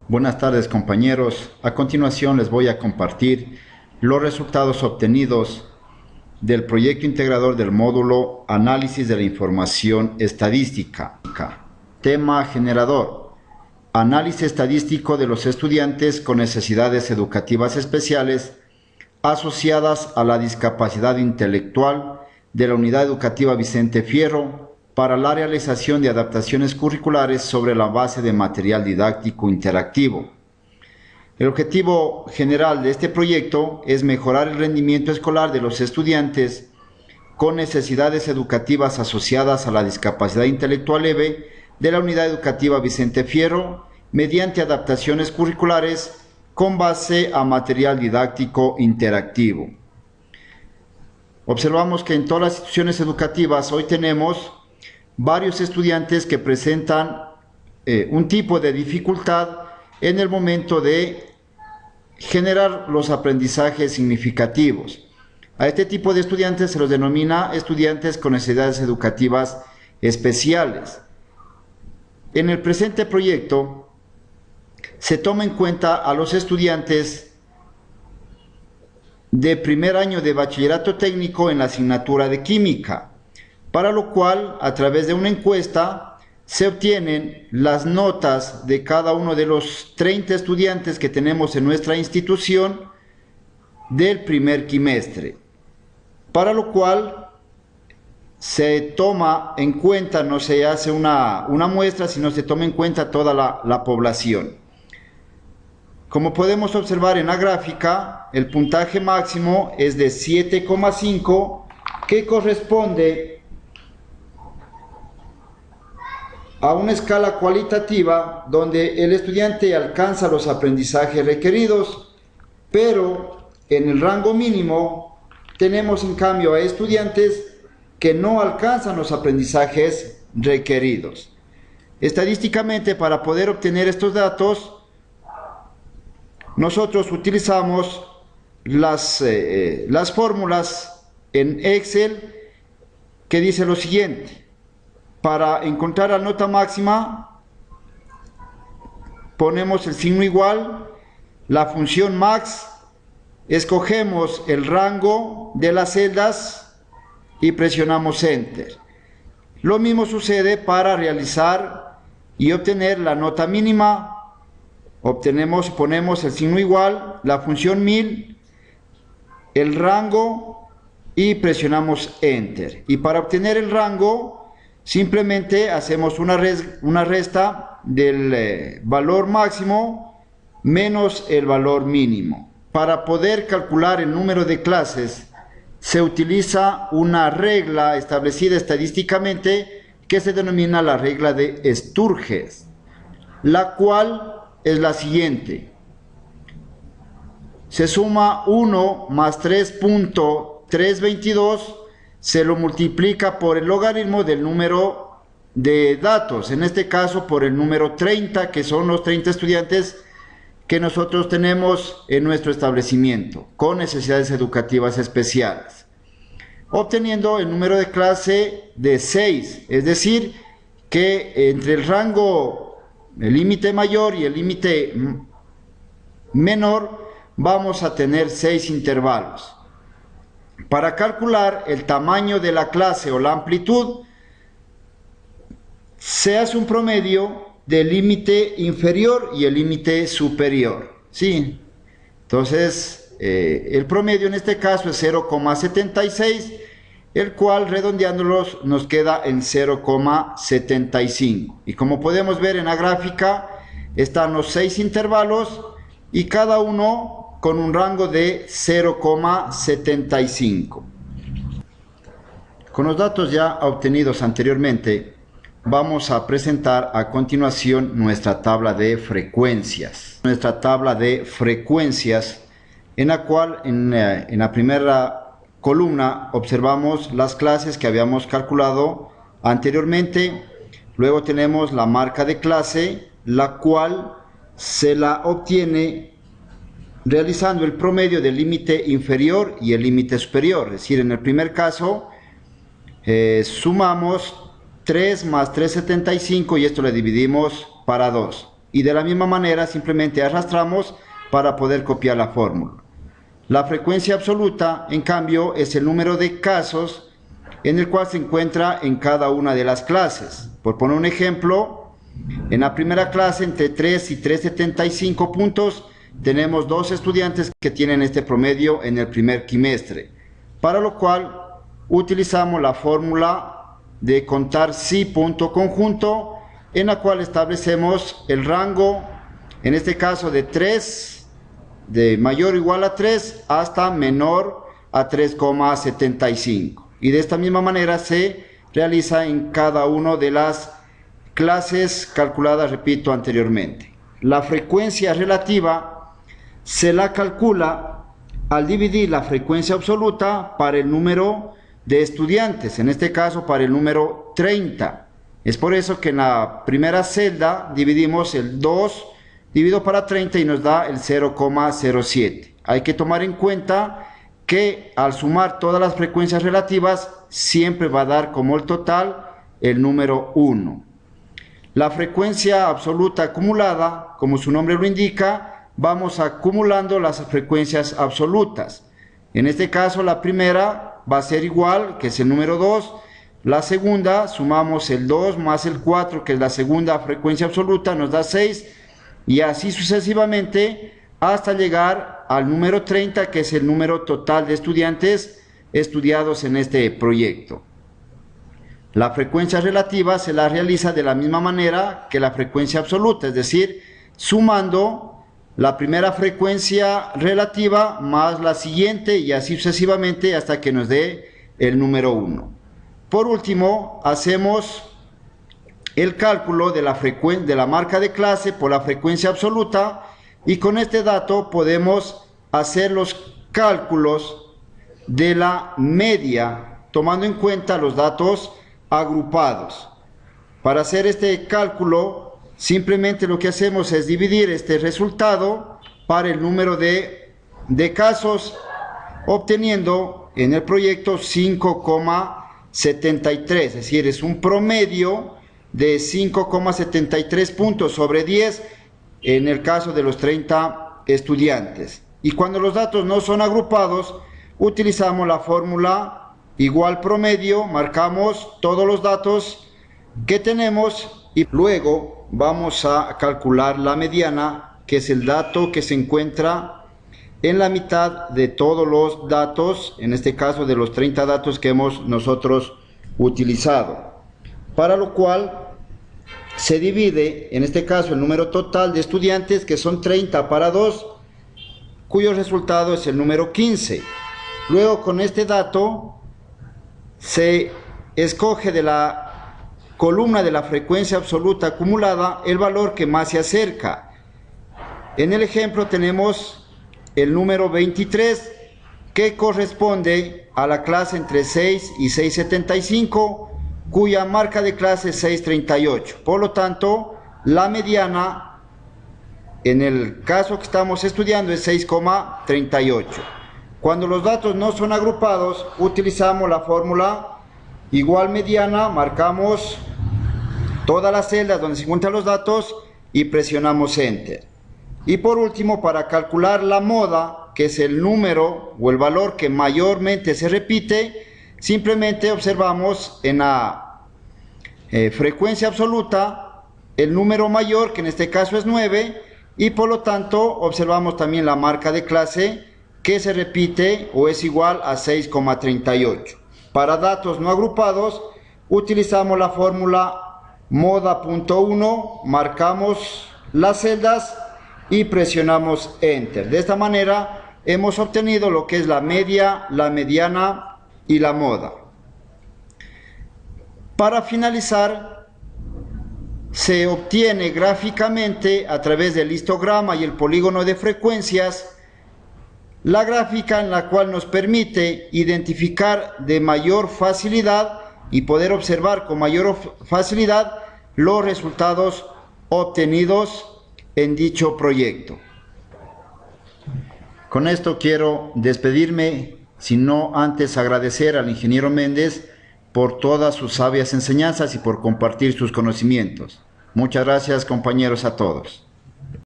Buenas tardes, compañeros. A continuación les voy a compartir los resultados obtenidos del proyecto integrador del módulo Análisis de la Información Estadística. Tema generador: análisis estadístico de los estudiantes con necesidades educativas especiales asociadas a la discapacidad intelectual de la Unidad Educativa Vicente Fierro para la realización de adaptaciones curriculares sobre la base de material didáctico interactivo. El objetivo general de este proyecto es mejorar el rendimiento escolar de los estudiantes con necesidades educativas asociadas a la discapacidad intelectual leve de la Unidad Educativa Vicente Fierro mediante adaptaciones curriculares con base a material didáctico interactivo. Observamos que en todas las instituciones educativas hoy tenemos varios estudiantes que presentan un tipo de dificultad en el momento de generar los aprendizajes significativos. A este tipo de estudiantes se los denomina estudiantes con necesidades educativas especiales. En el presente proyecto se toma en cuenta a los estudiantes de primer año de bachillerato técnico en la asignatura de química, para lo cual, a través de una encuesta, se obtienen las notas de cada uno de los 30 estudiantes que tenemos en nuestra institución del primer quimestre, para lo cual se toma en cuenta, no se hace una muestra, sino se toma en cuenta toda la población. Como podemos observar en la gráfica, el puntaje máximo es de 7,5, que corresponde a una escala cualitativa donde el estudiante alcanza los aprendizajes requeridos, pero en el rango mínimo tenemos en cambio a estudiantes que no alcanzan los aprendizajes requeridos. Estadísticamente, para poder obtener estos datos, nosotros utilizamos las fórmulas en Excel que dice lo siguiente. Para encontrar la nota máxima, ponemos el signo igual, la función max, escogemos el rango de las celdas y presionamos Enter. Lo mismo sucede para realizar y obtener la nota mínima. Ponemos el signo igual, la función 1000, el rango y presionamos Enter. Y para obtener el rango, simplemente hacemos una resta del valor máximo menos el valor mínimo. Para poder calcular el número de clases, se utiliza una regla establecida estadísticamente que se denomina la regla de Sturges, la cual es la siguiente: se suma 1 más 3.322, se lo multiplica por el logaritmo del número de datos, en este caso por el número 30, que son los 30 estudiantes que nosotros tenemos en nuestro establecimiento con necesidades educativas especiales, obteniendo el número de clase de 6, es decir, que entre el rango, el límite mayor y el límite menor, vamos a tener 6 intervalos. Para calcular el tamaño de la clase o la amplitud, se hace un promedio del límite inferior y el límite superior, ¿sí? Entonces, el promedio en este caso es 0,76, el cual, redondeándolos, nos queda en 0,75. Y como podemos ver en la gráfica, están los 6 intervalos y cada uno con un rango de 0,75. Con los datos ya obtenidos anteriormente, vamos a presentar a continuación nuestra tabla de frecuencias. Nuestra tabla de frecuencias, en la cual en la primera columna observamos las clases que habíamos calculado anteriormente. Luego tenemos la marca de clase, la cual se la obtiene realizando el promedio del límite inferior y el límite superior. Es decir, en el primer caso sumamos 3 más 3,75 y esto le dividimos para 2. y de la misma manera simplemente arrastramos para poder copiar la fórmula. La frecuencia absoluta, en cambio, es el número de casos en el cual se encuentra en cada una de las clases. Por poner un ejemplo, en la primera clase entre 3 y 3,75 puntos tenemos 2 estudiantes que tienen este promedio en el primer quimestre, para lo cual utilizamos la fórmula de contar sí punto conjunto, en la cual establecemos el rango, en este caso de 3, de mayor o igual a 3 hasta menor a 3,75. Y de esta misma manera se realiza en cada una de las clases calculadas, repito, anteriormente. La frecuencia relativa se la calcula al dividir la frecuencia absoluta para el número de estudiantes, en este caso para el número 30. Es por eso que en la primera celda dividimos el 2 dividido para 30 y nos da el 0,07. Hay que tomar en cuenta que al sumar todas las frecuencias relativas siempre va a dar como el total el número 1. La frecuencia absoluta acumulada, como su nombre lo indica, vamos acumulando las frecuencias absolutas. En este caso la primera va a ser igual, que es el número 2. La segunda, sumamos el 2 más el 4, que es la segunda frecuencia absoluta, nos da 6. Y así sucesivamente hasta llegar al número 30, que es el número total de estudiantes estudiados en este proyecto. La frecuencia relativa se la realiza de la misma manera que la frecuencia absoluta, es decir, sumando la primera frecuencia relativa más la siguiente y así sucesivamente hasta que nos dé el número 1. Por último, hacemos el cálculo de la marca de clase por la frecuencia absoluta y con este dato podemos hacer los cálculos de la media tomando en cuenta los datos agrupados. Para hacer este cálculo simplemente lo que hacemos es dividir este resultado para el número de casos, obteniendo en el proyecto 5,73, es decir, es un promedio de 5,73 puntos sobre 10 en el caso de los 30 estudiantes. Y cuando los datos no son agrupados, utilizamos la fórmula igual promedio, marcamos todos los datos que tenemos y luego vamos a calcular la mediana, que es el dato que se encuentra en la mitad de todos los datos, en este caso de los 30 datos que hemos nosotros utilizado, para lo cual se divide, en este caso, el número total de estudiantes, que son 30 para 2, cuyo resultado es el número 15. Luego, con este dato, se escoge de la columna de la frecuencia absoluta acumulada el valor que más se acerca. En el ejemplo tenemos el número 23, que corresponde a la clase entre 6 y 6,75, cuya marca de clase es 6,38. Por lo tanto, la mediana, en el caso que estamos estudiando, es 6,38. Cuando los datos no son agrupados, utilizamos la fórmula igual mediana, marcamos todas las celdas donde se encuentran los datos y presionamos Enter. Y por último, para calcular la moda, que es el número o el valor que mayormente se repite, simplemente observamos en la frecuencia absoluta el número mayor, que en este caso es 9, y por lo tanto observamos también la marca de clase, que se repite o es igual a 6,38. Para datos no agrupados utilizamos la fórmula moda.1, marcamos las celdas y presionamos Enter. De esta manera hemos obtenido lo que es la media, la mediana y la moda. Para finalizar, se obtiene gráficamente a través del histograma y el polígono de frecuencias la gráfica, en la cual nos permite identificar de mayor facilidad y poder observar con mayor facilidad los resultados obtenidos en dicho proyecto. Con esto quiero despedirme, sino antes agradecer al ingeniero Méndez por todas sus sabias enseñanzas y por compartir sus conocimientos. Muchas gracias, compañeros, a todos.